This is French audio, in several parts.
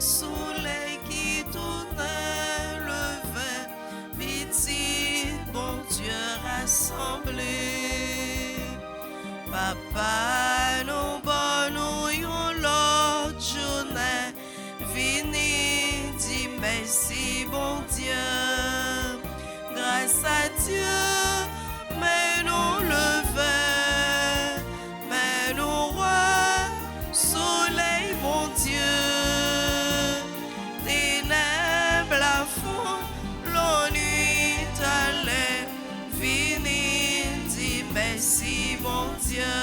soleil qui tournait le vent, petit bon Dieu rassemblé. Papa, nous bon yon l'autre journée, vini dit merci bon Dieu. Grâce à Dieu, mais nous lever, mais nous roi, soleil mon Dieu. Ténèbres à fond, la nuit allait, vini dit merci mon Dieu.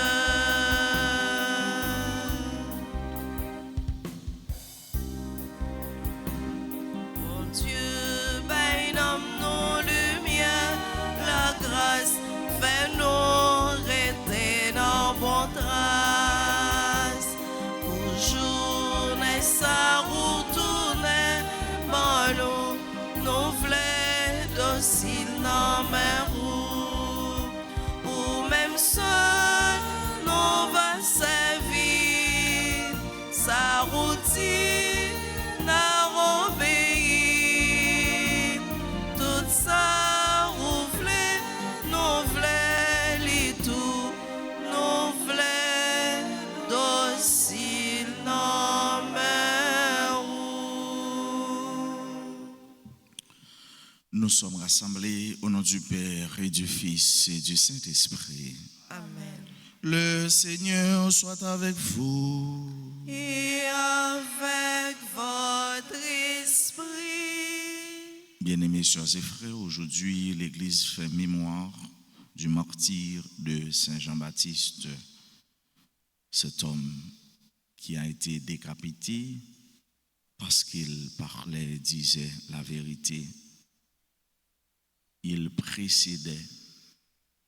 Mon Dieu, ben nos lumières, la grâce fait nous rester dans bon trace. Pour journée ça retourne, bon nous voulons docile dans mes roues. Ou même seul, nous va servir. Sa routine n'a obéi. Tout ça rouvlé, nous voulons li tout, nous voulons docile dans mes roues. Nous sommes rassemblés au nom du Père et du Fils et du Saint-Esprit. Amen. Le Seigneur soit avec vous. Et avec votre esprit. Bien-aimés sœurs et frères, aujourd'hui l'Église fait mémoire du martyre de Saint Jean-Baptiste, cet homme qui a été décapité parce qu'il parlait, disait la vérité. Il précédait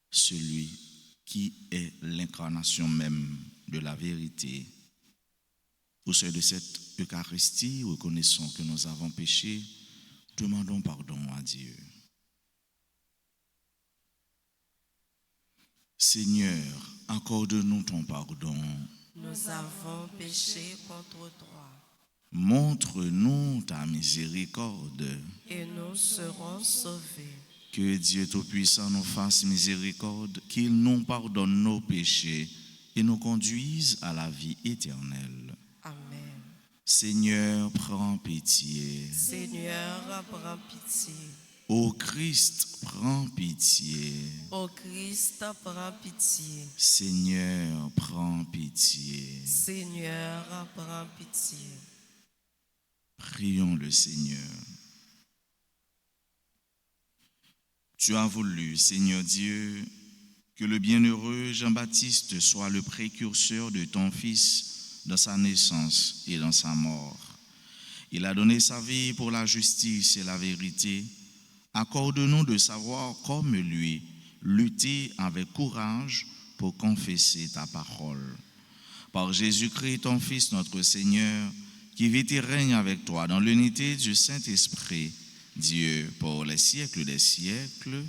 celui qui est l'incarnation même de la vérité. Au sein de cette Eucharistie, reconnaissons que nous avons péché, demandons pardon à Dieu. Seigneur, accorde-nous ton pardon. Nous avons péché contre toi. Montre-nous ta miséricorde. Et nous serons sauvés. Que Dieu Tout-Puissant nous fasse miséricorde, qu'il nous pardonne nos péchés et nous conduise à la vie éternelle. Amen. Seigneur, prends pitié. Seigneur, prends pitié. Ô Christ, prends pitié. Ô Christ, prends pitié. Seigneur, prends pitié. Seigneur, prends pitié. Prions le Seigneur. Tu as voulu, Seigneur Dieu, que le bienheureux Jean-Baptiste soit le précurseur de ton Fils dans sa naissance et dans sa mort. Il a donné sa vie pour la justice et la vérité. Accorde-nous de savoir, comme lui, lutter avec courage pour confesser ta parole. Par Jésus-Christ, ton Fils, notre Seigneur, qui vit et règne avec toi dans l'unité du Saint-Esprit, Dieu, pour les siècles des siècles.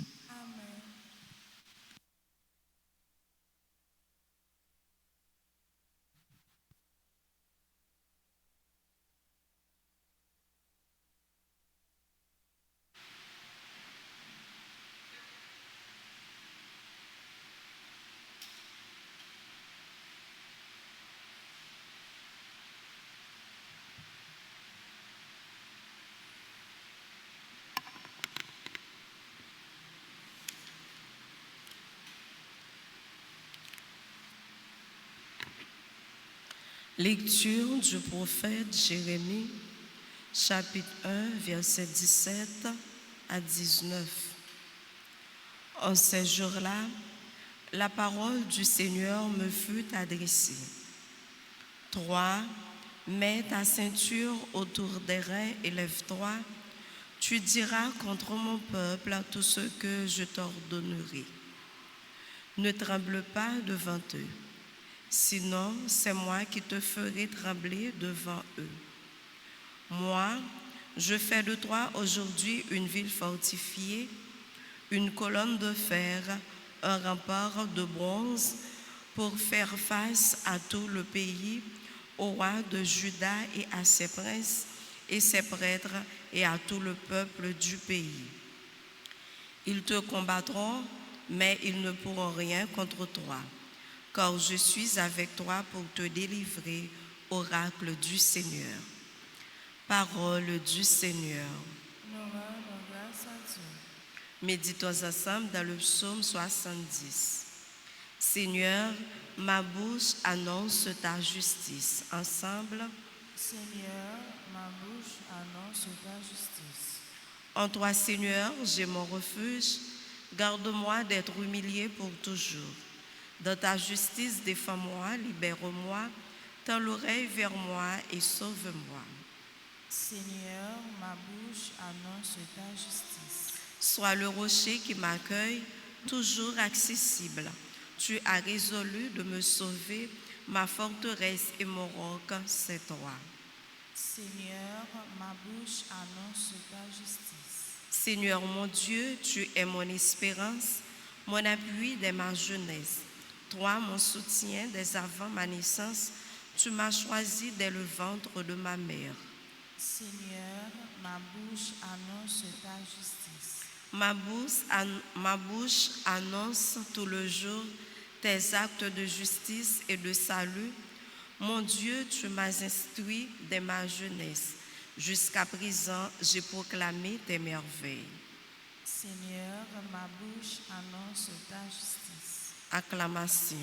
Lecture du prophète Jérémie, chapitre 1, versets 17 à 19. En ces jours-là, la parole du Seigneur me fut adressée. 3. Mets ta ceinture autour des reins et lève-toi. Tu diras contre mon peuple tout ce que je t'ordonnerai. Ne tremble pas devant eux. Sinon, c'est moi qui te ferai trembler devant eux. Moi, je fais de toi aujourd'hui une ville fortifiée, une colonne de fer, un rempart de bronze pour faire face à tout le pays, au roi de Juda et à ses princes, et ses prêtres et à tout le peuple du pays. Ils te combattront, mais ils ne pourront rien contre toi, car je suis avec toi pour te délivrer, oracle du Seigneur. Parole du Seigneur. Nous rendons grâce à Dieu. Méditons ensemble dans le psaume 70. Seigneur, ma bouche annonce ta justice. Ensemble, Seigneur, ma bouche annonce ta justice. en toi, Seigneur, j'ai mon refuge. Garde-moi d'être humilié pour toujours. Dans ta justice, défends-moi, libère-moi. Tends l'oreille vers moi et sauve-moi. Seigneur, ma bouche annonce ta justice. Sois le rocher qui m'accueille, toujours accessible. Tu as résolu de me sauver, ma forteresse et mon roc, c'est toi. Seigneur, ma bouche annonce ta justice. Seigneur mon Dieu, tu es mon espérance, mon appui dès ma jeunesse. Toi, mon soutien dès avant ma naissance, tu m'as choisi dès le ventre de ma mère. Seigneur, ma bouche annonce ta justice. Ma bouche annonce tout le jour tes actes de justice et de salut. Mon Dieu, tu m'as instruit dès ma jeunesse. Jusqu'à présent, j'ai proclamé tes merveilles. Seigneur, ma bouche annonce ta justice. Acclamation.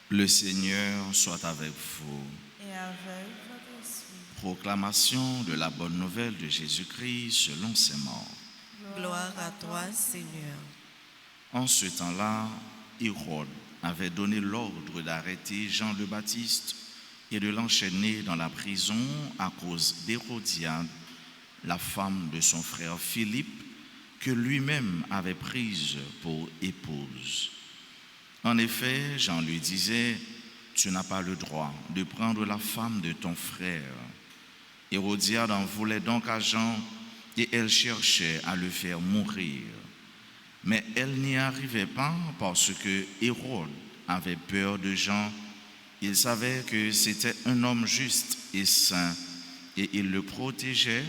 Le Seigneur soit avec vous. Et avec votre esprit. Proclamation de la bonne nouvelle de Jésus-Christ selon ses morts. Gloire à toi, Seigneur. En ce temps-là, Hérode avait donné l'ordre d'arrêter Jean le Baptiste et de l'enchaîner dans la prison à cause d'Hérodiade, la femme de son frère Philippe, que lui-même avait prise pour épouse. En effet, Jean lui disait, « Tu n'as pas le droit de prendre la femme de ton frère. » Hérodiade en voulait donc à Jean et elle cherchait à le faire mourir. Mais elle n'y arrivait pas parce que Hérode avait peur de Jean. Il savait que c'était un homme juste et saint et il le protégeait.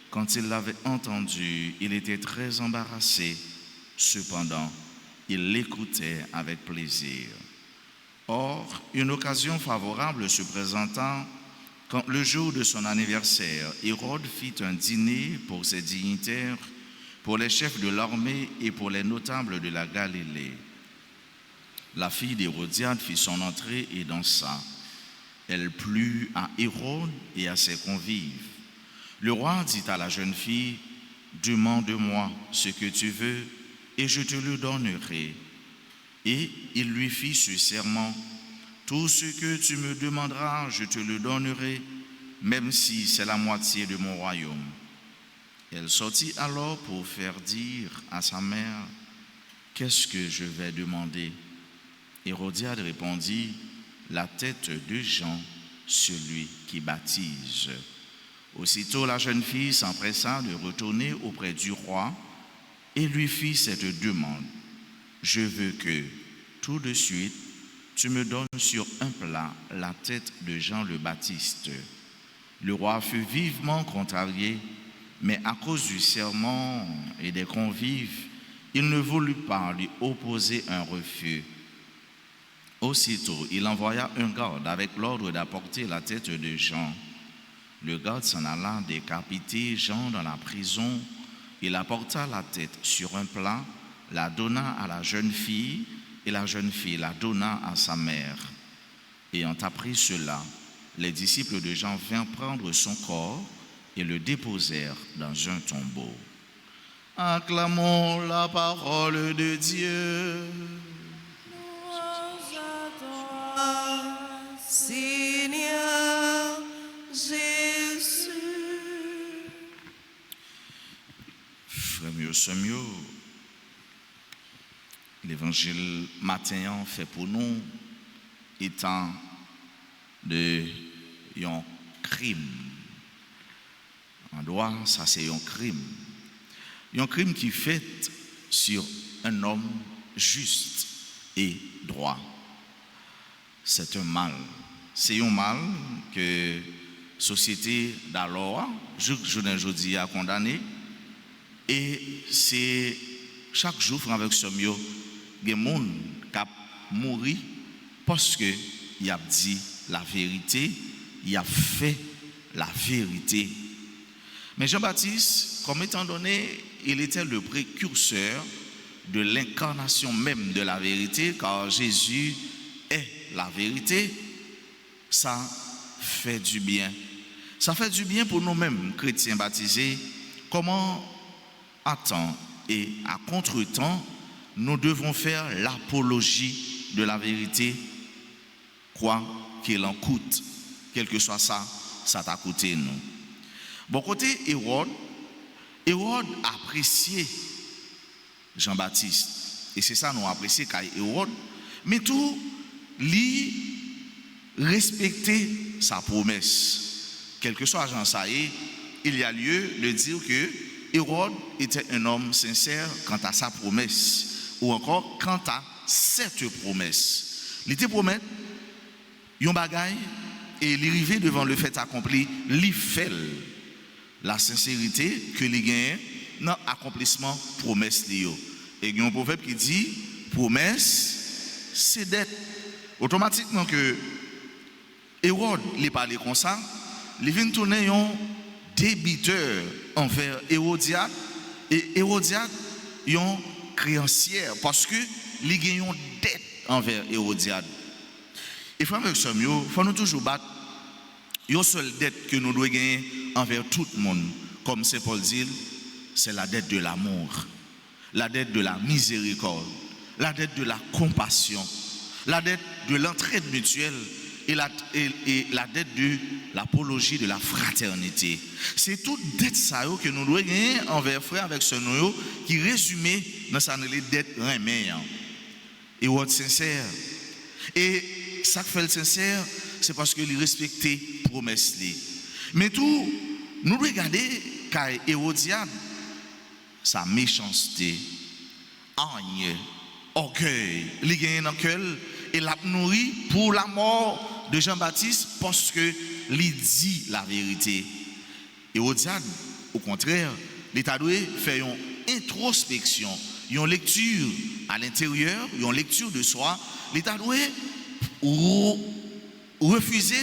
Quand il l'avait entendu, il était très embarrassé. Cependant, il l'écoutait avec plaisir. Or, une occasion favorable se présentant quand le jour de son anniversaire, Hérode fit un dîner pour ses dignitaires, pour les chefs de l'armée et pour les notables de la Galilée. La fille d'Hérodiade fit son entrée et dansa. Elle plut à Hérode et à ses convives. Le roi dit à la jeune fille, « Demande-moi ce que tu veux et je te le donnerai. » Et il lui fit ce serment, « Tout ce que tu me demanderas, je te le donnerai, même si c'est la moitié de mon royaume. » Elle sortit alors pour faire dire à sa mère, « Qu'est-ce que je vais demander ?» Hérodiade répondit, « La tête de Jean, celui qui baptise. » Aussitôt la jeune fille s'empressa de retourner auprès du roi et lui fit cette demande, « Je veux que, tout de suite, tu me donnes sur un plat la tête de Jean le Baptiste. » Le roi fut vivement contrarié, mais à cause du serment et des convives, il ne voulut pas lui opposer un refus. Aussitôt, il envoya un garde avec l'ordre d'apporter la tête de Jean. Le garde s'en alla décapiter Jean dans la prison. Il apporta la tête sur un plat, la donna à la jeune fille, et la jeune fille la donna à sa mère. Ayant appris cela, les disciples de Jean vinrent prendre son corps et le déposèrent dans un tombeau. Acclamons la parole de Dieu. Louange à toi, Seigneur Jésus. Frère mieux, sœur mieux, l'évangile matin fait pour nous étant de un crime. En droit, ça c'est un crime. Un crime qui fait sur un homme juste et droit. C'est un mal. C'est un mal que la société d'alors, aujourd'hui, a condamné. Et c'est chaque jour, avec ce mieux, il y a des gens qui mourent parce qu'il a dit la vérité, il a fait la vérité. Mais Jean-Baptiste, comme étant donné, il était le précurseur de l'incarnation même de la vérité, car Jésus est la vérité, ça fait du bien. Ça fait du bien pour nous-mêmes, chrétiens baptisés. Comment, à temps et à contre-temps, nous devons faire l'apologie de la vérité, quoi qu'il en coûte, quel que soit ça, ça t'a coûté nous. Bon côté Hérode appréciait Jean-Baptiste, et c'est ça nous apprécions car Hérode, mais tout lui respecter sa promesse. Quel que soit Jean ça il y a lieu de dire que Hérode était un homme sincère quant à sa promesse, ou encore quant à cette promesse. Il était promet yon bagay et il arrivé devant le fait accompli, il fait la sincérité que les gagne dans l'accomplissement promesse liyo. Et il y a un proverbe qui dit promesse c'est dette. Automatiquement que Hérode les parlé comme ça, il vient tourner un débiteur envers Hérodiade et Hérodiade un créancière parce que les gagne une dette envers Hérodiade. Et frère avec ça, il faut nous toujours battre une seule dette que nous devons gagner envers tout le monde. Comme Saint Paul dit, c'est la dette de l'amour, la dette de la miséricorde, la dette de la compassion, la dette de l'entraide mutuelle et la dette de l'apologie de la fraternité. C'est toute dette ça que nous devons gagner envers frère avec ce noyau qui résumé dans sa dette remède. Et votre sincère. Et ça qui fait le sincère, c'est parce qu'il respectait promesse. Mais tout, nous regardons car Hérodiade, sa méchanceté, haine, orgueil, il gagne dans le cœur et l'a nourri pour la mort de Jean-Baptiste parce que il dit la vérité. Hérodiade, au contraire, l'État doit faire une introspection, une lecture à l'intérieur, une lecture de soi. L'État doit refuser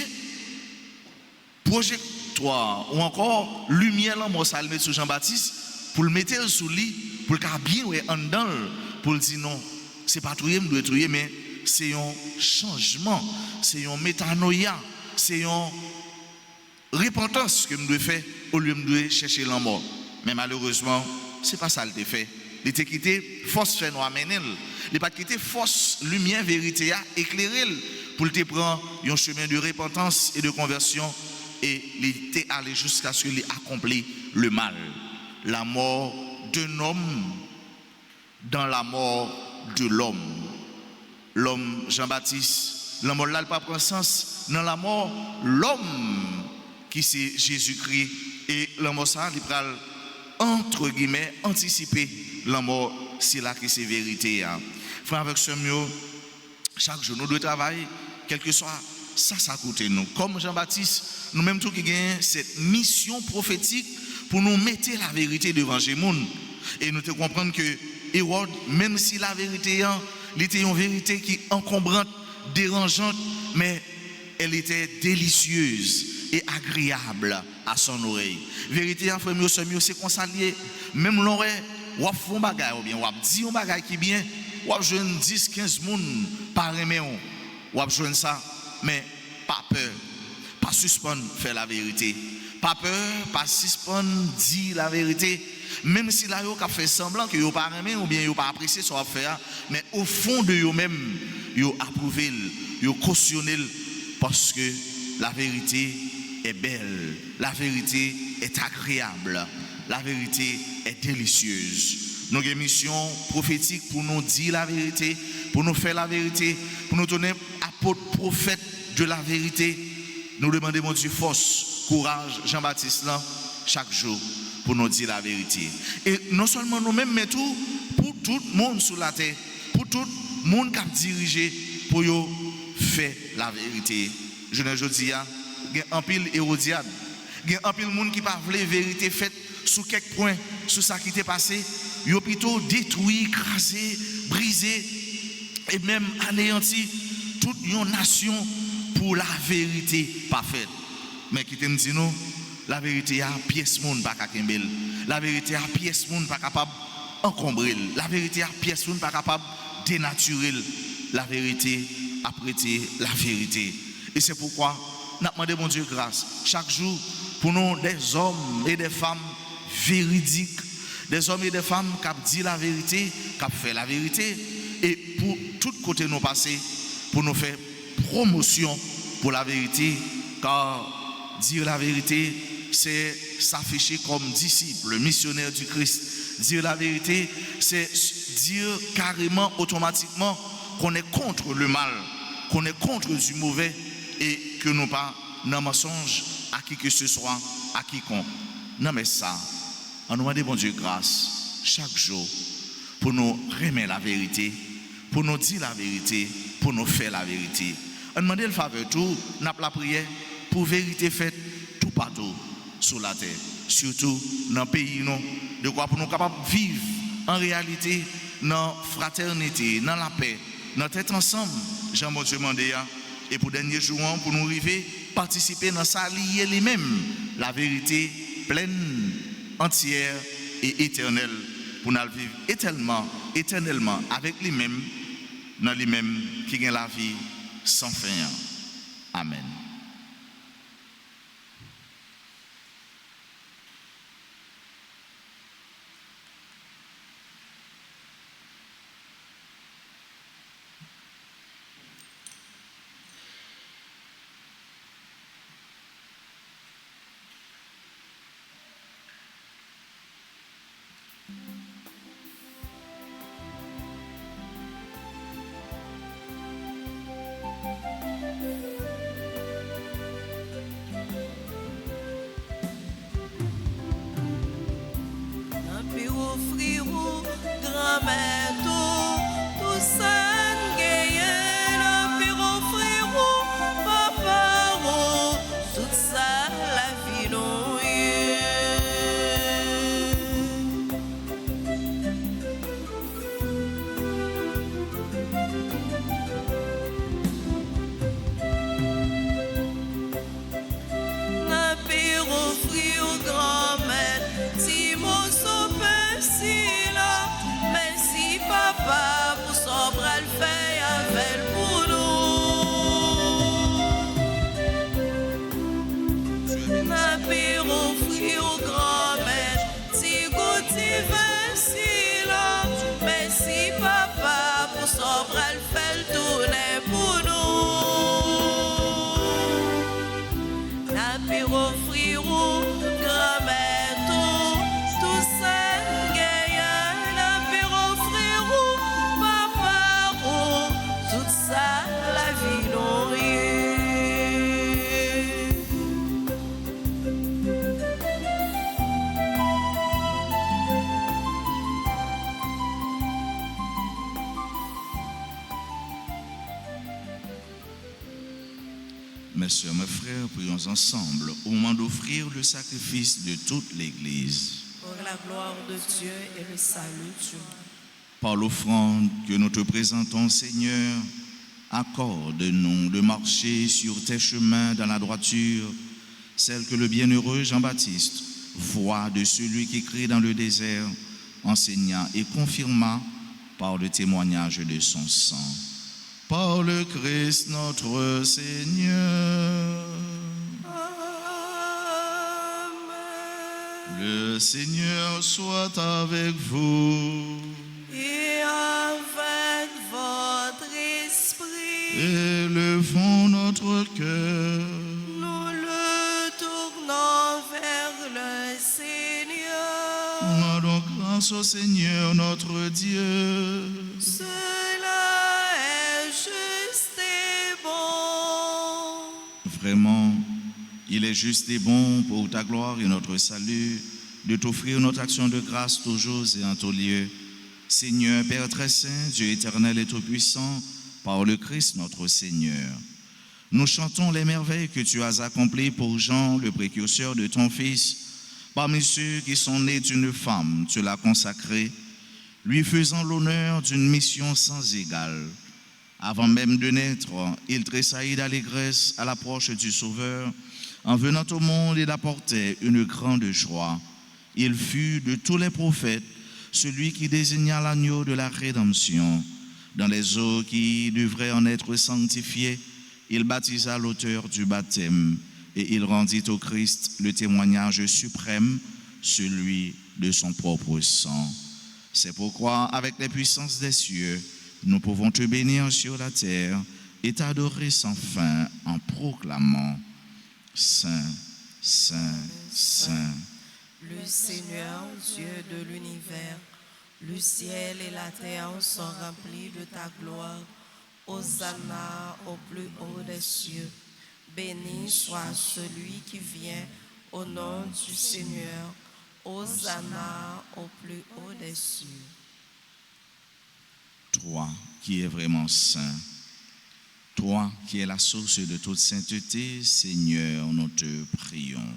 projectoire ou encore lumière là moi ça le mettre sur Jean-Baptiste pour le mettre sous lui pour qu'il bien en dedans pour le dire non c'est pas trouiller me doit trouiller mais c'est un changement c'est un métanoïa c'est une repentance que me doit faire au lieu de chercher la mort mais malheureusement c'est pas ça le fait il était quitté force fait nous amener il pas quitté force lumière vérité à éclairer pour te prendre un chemin de repentance et de conversion et il était allé jusqu'à ce qu'il accomplit le mal la mort d'un homme dans la mort de l'homme Jean-Baptiste la mort là pas prend sens dans la mort l'homme qui c'est Jésus-Christ et la mort ça il pral entre guillemets anticiper la mort c'est là que c'est vérité hein. Frère avec ce mieux chaque jour nous devons travailler quel que soit ça coûte nous comme Jean-Baptiste nous même tout qui gagne cette mission prophétique pour nous mettre la vérité devant les gens et nous te comprendre que Hérode même si la vérité était une vérité qui encombrante dérangeante mais elle était délicieuse et agréable à son oreille vérité en frère mieux c'est qu'on s'allie même l'oreille ou font bagaille ou bien ou dit un bagaille qui bien ou jeune 10 15 moun par aimer ou jeune ça mais pas peur pas suspendre faire la vérité pas peur pas suspendre dire la vérité même si là yo a fait semblant que yo pas aimer ou bien yo pas apprécier ce qu'on fait mais au fond de yo même yo approuver yo cautionner parce que la vérité est belle, la vérité est agréable, la vérité est délicieuse. Nous avons une mission prophétique pour nous dire la vérité, pour nous faire la vérité, pour nous donner apôtre prophète de la vérité. Nous demandons, mon Dieu, force, courage, Jean-Baptiste, là, chaque jour, pour nous dire la vérité. Et non seulement nous-mêmes, mais tout, pour tout le monde sur la terre, pour tout le monde qui a dirigé, pour faire la vérité. Je ne dis pas, il y a un pile Hérodiade, il y a un pile monde qui parle de vérité faite sous quelques points, sous ça qui t'est passé. Ils ont plutôt détruit, écrasé, brisé et même anéanti toute une nation pour la vérité parfaite. Mais qui te dit nous, la vérité a pièce monde pas capable. La vérité a pièce monde pas capable encombrer. La vérité a pièce monde pas capable dénaturer. La vérité a prêté la vérité. Et c'est pourquoi nous demandons mon Dieu grâce chaque jour pour nous des hommes et des femmes véridiques, des hommes et des femmes qui disent la vérité, qui fait la vérité, et pour tout côté nous passer, pour nous faire promotion pour la vérité, car dire la vérité, c'est s'afficher comme disciple, missionnaire du Christ. Dire la vérité, c'est dire carrément, automatiquement, qu'on est contre le mal, qu'on est contre du mauvais, et que nous pas dans mensonge à qui que ce soit, à quiconque. Non mais ça, on nous demande bon Dieu grâce chaque jour pour nous remettre la vérité, pour nous dire la vérité, pour nous faire la vérité. On demande le faveur tout, n'a pas la prière pour vérité faite tout partout sur la terre, surtout dans le pays non, de quoi pour nous capables de vivre en réalité dans la fraternité, dans la paix, dans tête ensemble. Jean bon Dieu demandé et pour dernier jour pour nous arriver participer dans ça lier les mêmes la vérité pleine, entière et éternelle pour nous vivre éternellement avec les mêmes dans les mêmes qui gagnent la vie sans fin. Amen. Mes sœurs, mes frères, prions ensemble au moment d'offrir le sacrifice de toute l'Église. Pour la gloire de Dieu et le salut de Dieu. Par l'offrande que nous te présentons, Seigneur, accorde-nous de marcher sur tes chemins dans la droiture, celle que le bienheureux Jean-Baptiste, voix de celui qui crie dans le désert, enseigna et confirma par le témoignage de son sang. Par le Christ notre Seigneur. Amen. Le Seigneur soit avec vous. Et avec votre esprit. Élevons notre cœur Rendons grâce au Seigneur notre Dieu. Cela est juste et bon. Vraiment, il est juste et bon pour ta gloire et notre salut de t'offrir notre action de grâce toujours et en tout lieu. Seigneur, Père très saint, Dieu éternel et tout-puissant, par le Christ notre Seigneur. Nous chantons les merveilles que tu as accomplies pour Jean, le précurseur de ton Fils. Parmi ceux qui sont nés d'une femme, tu l'as consacré, lui faisant l'honneur d'une mission sans égale. Avant même de naître, il tressaillit d'allégresse à l'approche du Sauveur. En venant au monde, il apportait une grande joie. Il fut de tous les prophètes celui qui désigna l'agneau de la rédemption. Dans les eaux qui devraient en être sanctifiées, il baptisa l'auteur du baptême et il rendit au Christ le témoignage suprême, celui de son propre sang. C'est pourquoi, avec les puissances des cieux, nous pouvons te bénir sur la terre et t'adorer sans fin en proclamant Saint, Saint, Saint. Le Seigneur, Dieu de l'univers, le ciel et la terre sont remplis de ta gloire. Hosanna au plus haut des cieux. Béni soit celui qui vient au nom du Seigneur. Hosanna au plus haut des cieux. Toi qui es vraiment saint, toi qui es la source de toute sainteté, Seigneur, nous te prions.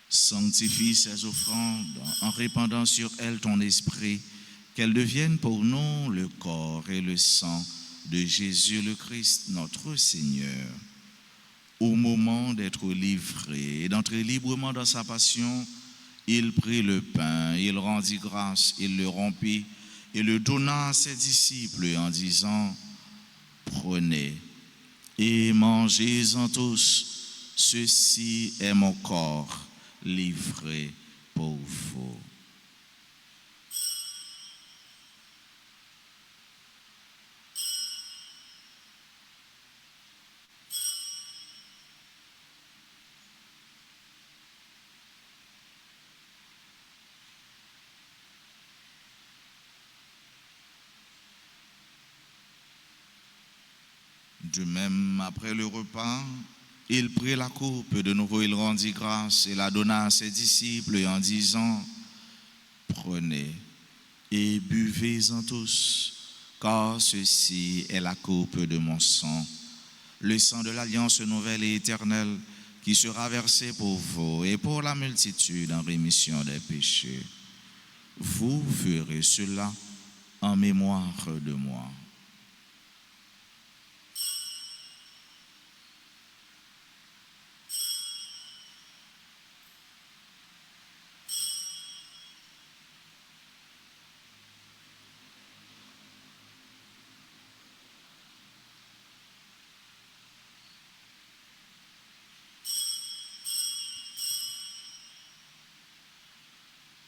Sanctifie ces offrandes en répandant sur elles ton esprit, qu'elles deviennent pour nous le corps et le sang de Jésus le Christ, notre Seigneur. Au moment d'être livré et d'entrer librement dans sa passion, il prit le pain, il rendit grâce, il le rompit et le donna à ses disciples en disant, « Prenez et mangez-en tous, ceci est mon corps livré pour vous. » De même, après le repas, il prit la coupe, de nouveau il rendit grâce et la donna à ses disciples en disant, « Prenez et buvez-en tous, car ceci est la coupe de mon sang, le sang de l'alliance nouvelle et éternelle qui sera versé pour vous et pour la multitude en rémission des péchés. Vous ferez cela en mémoire de moi. »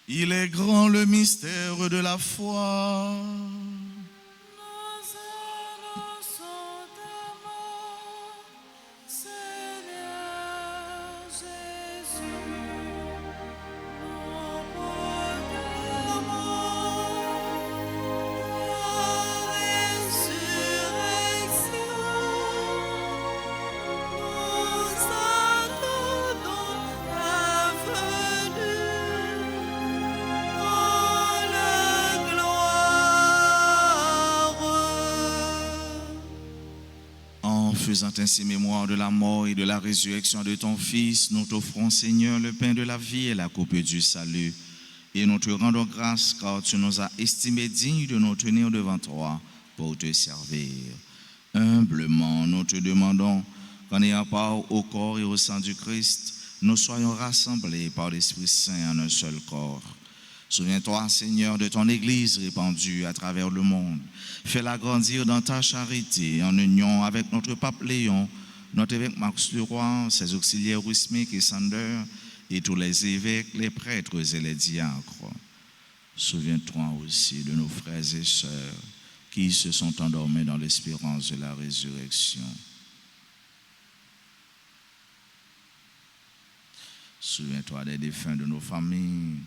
Il est grand le mystère de la foi. Nous annonçons ta mort, Seigneur Jésus. Nous proclamons ta résurrection. Nous attendons ta venue. En faisant ainsi mémoire de la mort et de la résurrection de ton Fils, nous t'offrons, Seigneur, le pain de la vie et la coupe du salut. Et nous te rendons grâce car tu nous as estimés dignes de nous tenir devant toi pour te servir. Humblement, nous te demandons qu'en ayant part au corps et au sang du Christ, nous soyons rassemblés par l'Esprit Saint en un seul corps. Souviens-toi, Seigneur, de ton Église répandue à travers le monde. Fais-la grandir dans ta charité, en union avec notre pape Léon, notre évêque Max Leroy, ses auxiliaires Rusmic et Sander, et tous les évêques, les prêtres et les diacres. Souviens-toi aussi de nos frères et sœurs qui se sont endormis dans l'espérance de la résurrection. Souviens-toi des défunts de nos familles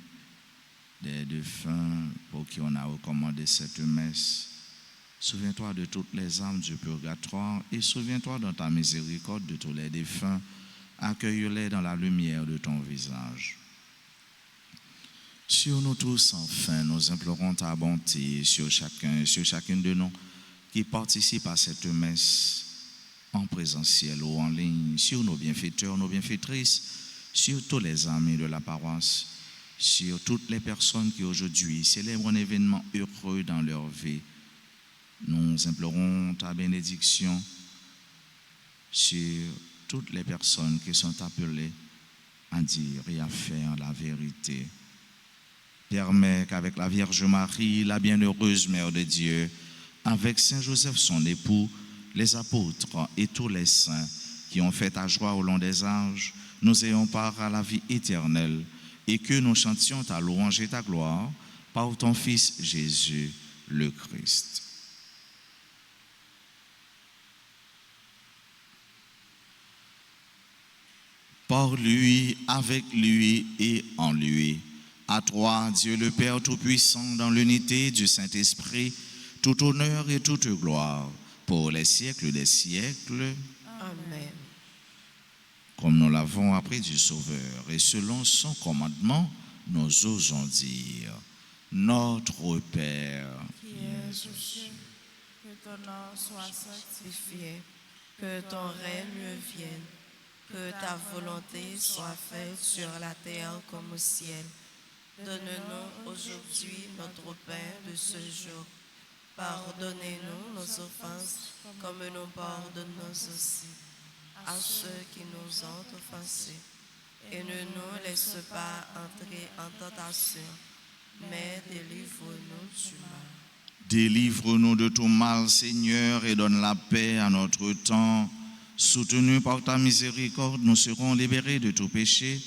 des défunts pour qui on a recommandé cette messe. Souviens-toi de toutes les âmes du purgatoire et souviens-toi dans ta miséricorde de tous les défunts. Accueille-les dans la lumière de ton visage. Sur nous tous, enfin, nous implorons ta bonté sur chacun et sur chacune de nous qui participe à cette messe en présentiel ou en ligne, sur nos bienfaiteurs, nos bienfaitrices, sur tous les amis de la paroisse, sur toutes les personnes qui aujourd'hui célèbrent un événement heureux dans leur vie. Nous implorons ta bénédiction sur toutes les personnes qui sont appelées à dire et à faire la vérité. Permets qu'avec la Vierge Marie, la bienheureuse Mère de Dieu, avec Saint Joseph son époux, les apôtres et tous les saints qui ont fait ta joie au long des âges, nous ayons part à la vie éternelle et que nous chantions ta louange et ta gloire par ton Fils Jésus le Christ. Par lui, avec lui et en lui. À toi, Dieu le Père Tout-Puissant, dans l'unité du Saint-Esprit, tout honneur et toute gloire pour les siècles des siècles. Amen. Comme nous l'avons appris du Sauveur et selon son commandement, nous osons dire: Notre Père, Qui es aux cieux, que ton nom soit sanctifié, Que ton règne vienne, que ta volonté soit faite sur la terre comme au ciel. Donne-nous aujourd'hui notre pain de ce jour. Pardonnez-nous nos offenses, comme nous pardonnons aussi à ceux qui nous ont offensés. Et ne nous laisse pas entrer en tentation, mais délivre-nous du mal. délivre-nous de tout mal, Seigneur, et donne la paix à notre temps. Soutenus par ta miséricorde, nous serons libérés de tout péché,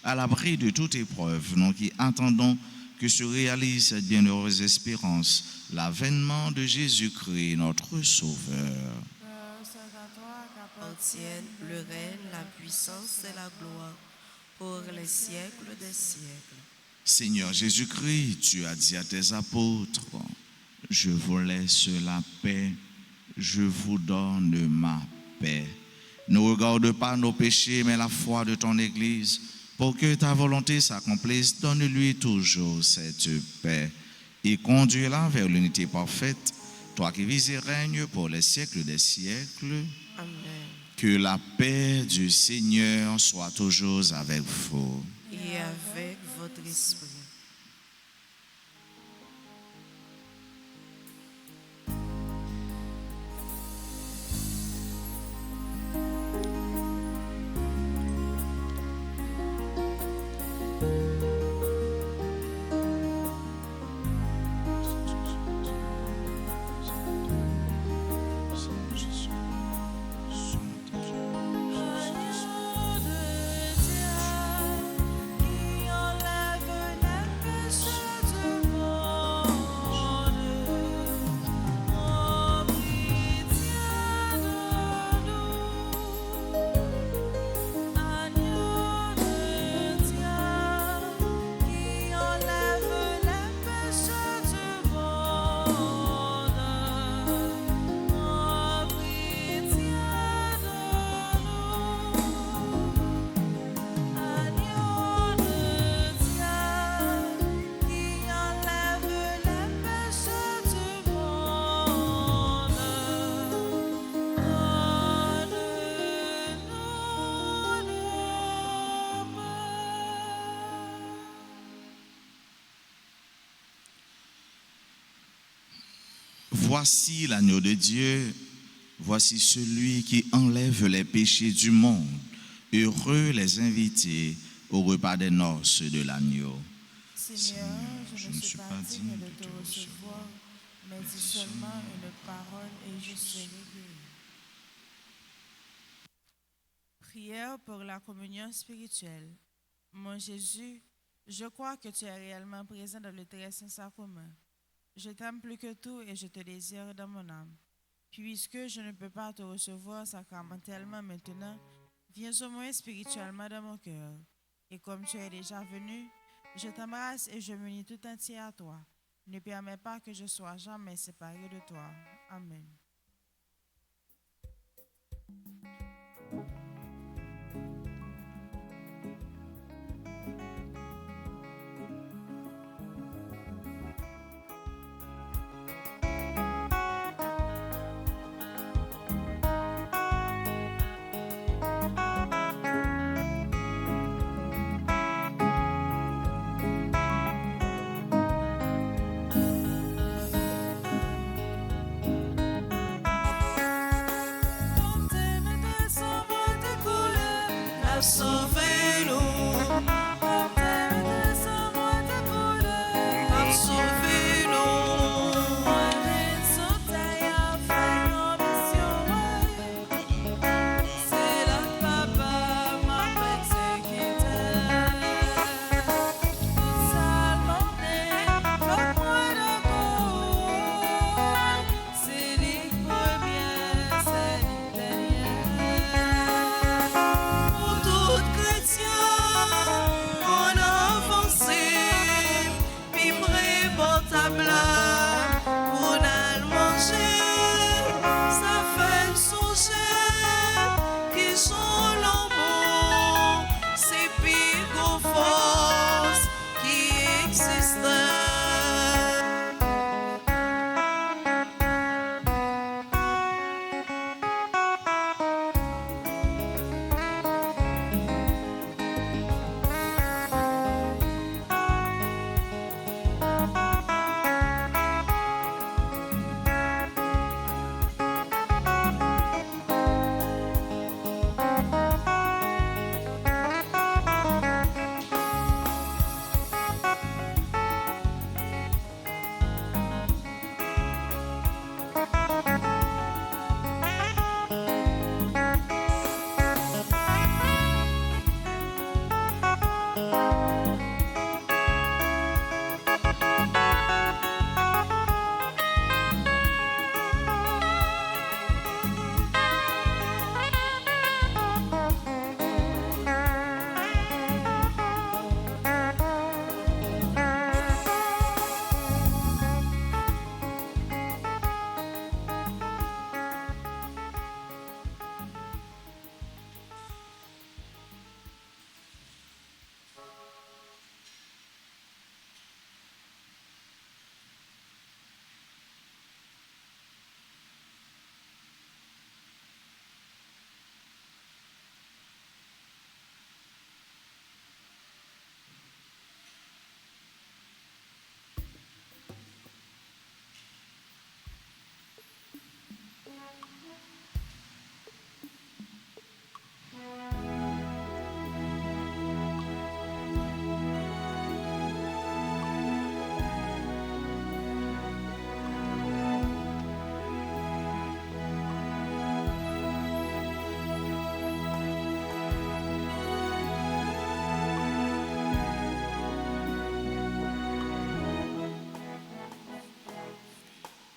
à l'abri de toute épreuve, nous qui attendons que se réalise cette bienheureuse espérance, l'avènement de Jésus-Christ, notre Sauveur. c'est à toi Appartiennent le règne, la puissance et la gloire pour les siècles des siècles. Seigneur Jésus-Christ, tu as dit à tes apôtres: je vous laisse la paix, je vous donne ma paix. Ne regarde pas nos péchés, mais la foi de ton Église. Pour que ta volonté s'accomplisse, donne-lui toujours cette paix et conduis-la vers l'unité parfaite, toi qui vis et règnes pour les siècles des siècles. Amen. Que la paix du Seigneur soit toujours avec vous. Et avec votre esprit. Agneau de Dieu, qui enlève les péchés du monde, ô pitié de nous. Agneau de Dieu, qui enlève les péchés du monde, ô pitié de nous. Agneau de Dieu, qui enlève les péchés du monde, donne-nous nos Voici l'agneau de Dieu, voici celui qui enlève les péchés du monde. Heureux les invités au repas des noces de l'agneau. Seigneur, je ne suis pas digne de te recevoir, mais dis seulement une parole et je serai guéri. Prière pour la communion spirituelle. Mon Jésus, je crois que tu es réellement présent dans le très saint sacrement. Je t'aime plus que tout et je te désire dans mon âme. Puisque je ne peux pas te recevoir sacramentellement maintenant, viens au moins spirituellement dans mon cœur. Et comme tu es déjà venu, Je t'embrasse et je m'unis tout entier à toi. Ne permets pas que je sois jamais séparé de toi. Amen.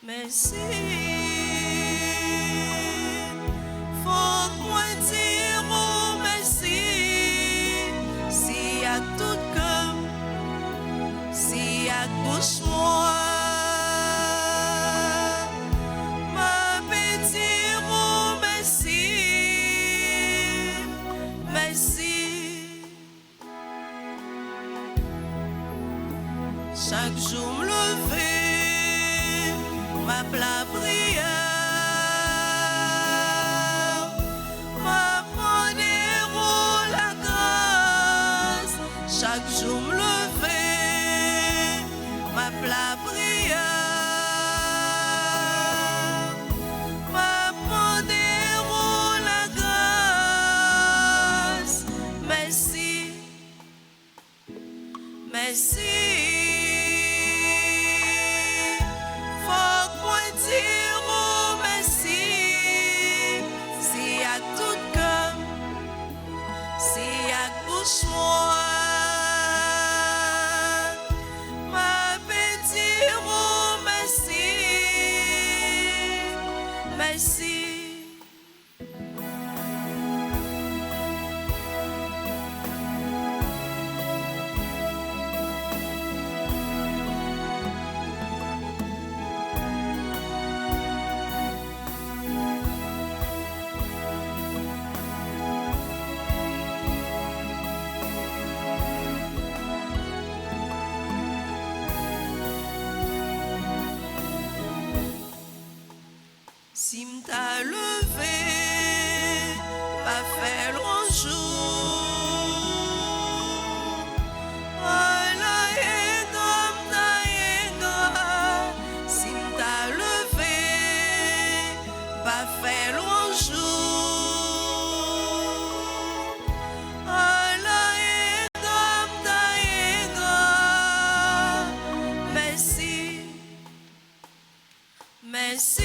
Merci. Faut que moi dire oh merci. Si à tout cœur, si à gauche moi, ma dire oh merci. Merci. Chaque jour me lever, ma la prière, ma prendre la grâce. Chaque jour me lever, ma la prière, ma prendre la grâce. Merci, merci. Moi, ma dire oh merci, merci. Si m'ta levé, pas fait long jour. Si m'ta levé, pas fait long jour. Merci,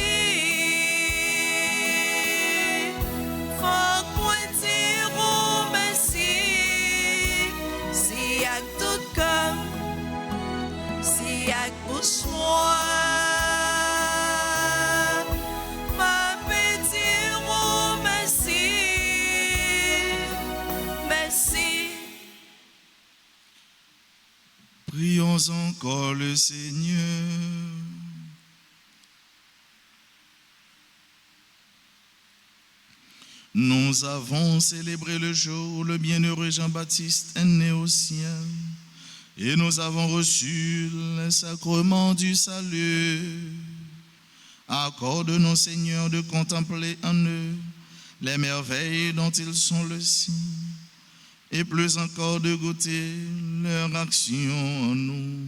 merci. Prions encore le Seigneur. Nous avons célébré le jour où le bienheureux Jean-Baptiste est né au ciel et nous avons reçu le sacrement du salut. Accorde-nous, Seigneur, de contempler en eux les merveilles dont ils sont le signe et plus encore de goûter leur action en nous.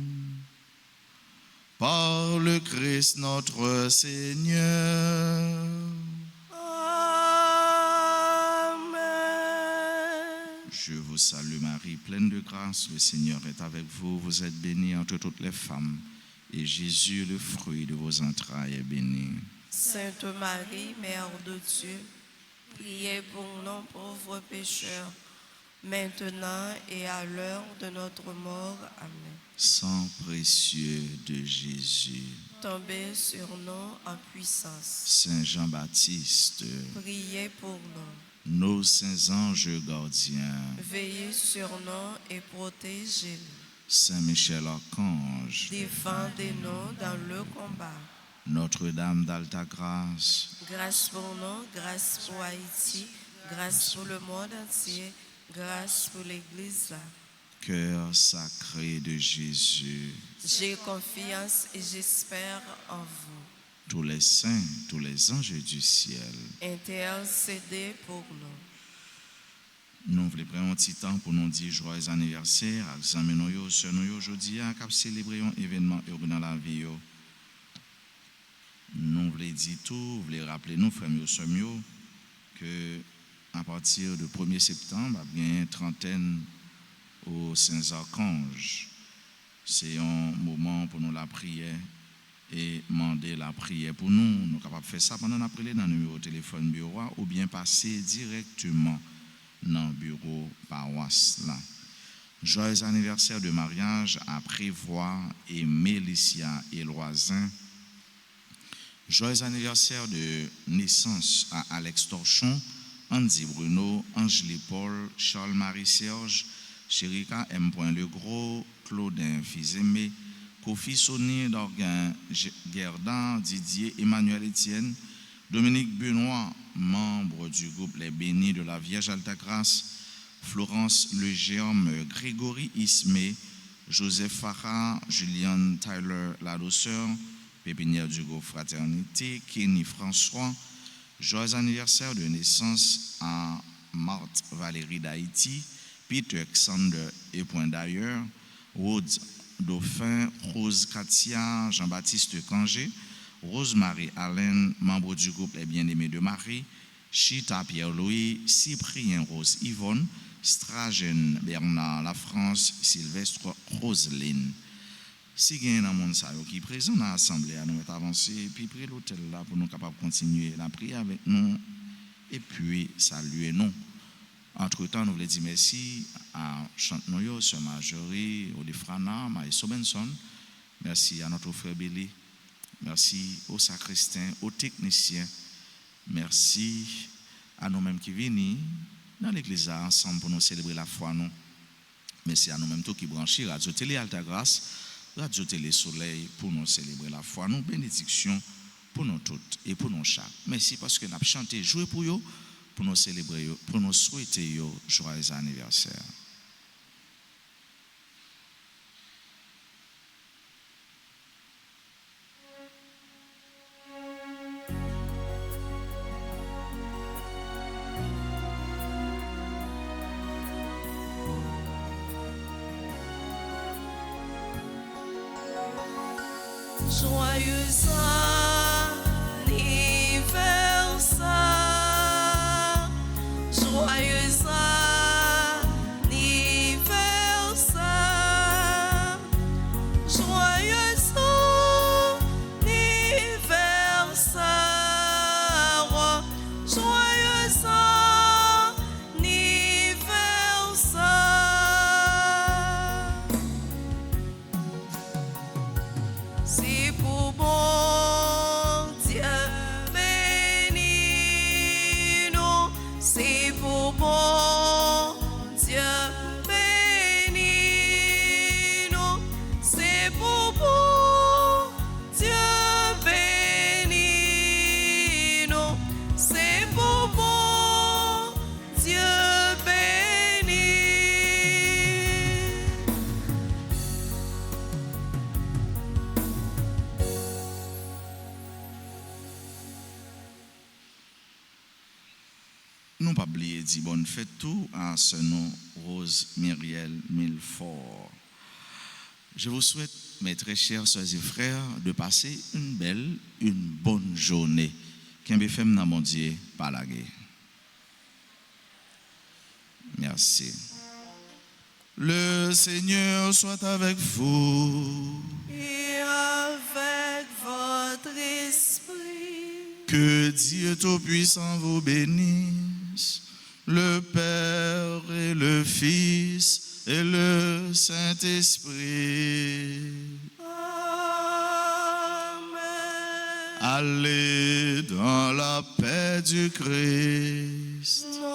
Par le Christ notre Seigneur. Je vous salue Marie, pleine de grâce, le Seigneur est avec vous. Vous êtes bénie entre toutes les femmes, et Jésus, le fruit de vos entrailles, est béni. Sainte Marie, Mère de Dieu, priez pour nous pauvres pécheurs, maintenant et à l'heure de notre mort. Amen. Sang précieux de Jésus, Tombez sur nous en puissance. Saint Jean-Baptiste, Priez pour nous. nos saints anges gardiens, Veillez sur nous et protégez-nous. Saint Michel Archange, Défendez-nous dans le combat. Notre-Dame d'Alta Grâce, Grâce pour nous, grâce pour Haïti, grâce pour le monde entier, grâce pour l'Église. cœur sacré de Jésus, J'ai confiance et j'espère en vous. tous les saints, tous les anges du ciel, Intercédez pour nous. nous voulons prendre un petit temps pour nous dire joyeux anniversaire, examiner nous, sœurs nous aujourd'hui, à célébrer un événement heureux dans la vie. Nous voulons dire tout, nous voulons rappeler nous, frères et sœurs, que à partir du 1er septembre, il y a une trentaine aux Saints Archanges. C'est un moment pour nous la prière et demander la prière pour nous. Nous sommes capables de faire ça pendant la prière dans le numéro de téléphone bureau ou bien passer directement dans le bureau paroisse là. Joyeux anniversaire de mariage à Prévoit et Mélicia et Loisin. Joyeux anniversaire de naissance à Alex Torchon, Andy Bruno, Angélie Paul, Charles-Marie Serge, Chérika M. Legros, Claudin Fils-Aimé, Kofi Soni Dorguin Gerdan, Didier Emmanuel Etienne, Dominique Benoît, membre du groupe Les Bénis de la Vierge Altagrace, Florence Legérme, Grégory Ismé, Joseph Farah, Julian Tyler Ladouceur, Pépinière du groupe Fraternité, Kenny François. Joyeux anniversaire de naissance à Marthe Valérie d'Haïti, Peter Xander et point d'ailleurs, Rhodes Dauphin, Rose Katia, Jean-Baptiste Cangé, Rose-Marie Allen, membre du groupe Les Bien-Aimés de Marie, Chita Pierre-Louis, Cyprien Rose Yvonne, Stragen Bernard La France, Sylvestre Roseline. Si il y a un monde qui est présent dans l'Assemblée, nous allons avancer et puis prier l'hôtel là pour nous capables de continuer la prière avec nous et puis saluer nous. Entre-temps, nous voulons dire merci à Chantenoyo, Sœur Marjorie, Olifrana, Maïso Benson. Merci à notre frère Billy. Merci aux sacristains, aux techniciens. Merci à nous-mêmes qui viennent dans l'église ensemble pour nous célébrer la foi. Nous. Merci à nous-mêmes qui branchent Radio Télé Alta Grâce, Radio Télé Soleil pour nous célébrer la foi. Nous, bénédiction pour nous toutes et pour nous chaque. Merci parce que nous avons chanté, joué pour vous, pour nous célébrer, pour nous souhaiter joyeux anniversaire. Joyeux anniversaire, joyeux anniversaire, joyeux anniversaire, joyeux anniversaire. C'est pour bon Dieu béni nous, c'est pour bon Dieu béni nous, c'est pour bon Dieu béni nous, c'est pour bon Dieu béni. Non pas oublier dire bonne fête tout à ce nom Rose Myriel Milfort. Je vous souhaite, mes très chers soeurs et frères, de passer une belle, une bonne journée. Qu'un BFM n'a mon Dieu par la guerre. Merci. Le Seigneur soit avec vous. Et avec votre esprit, Que Dieu Tout-Puissant vous bénisse, le Père et le Fils et le Saint-Esprit. Amen. Allez dans la paix du Christ. Nous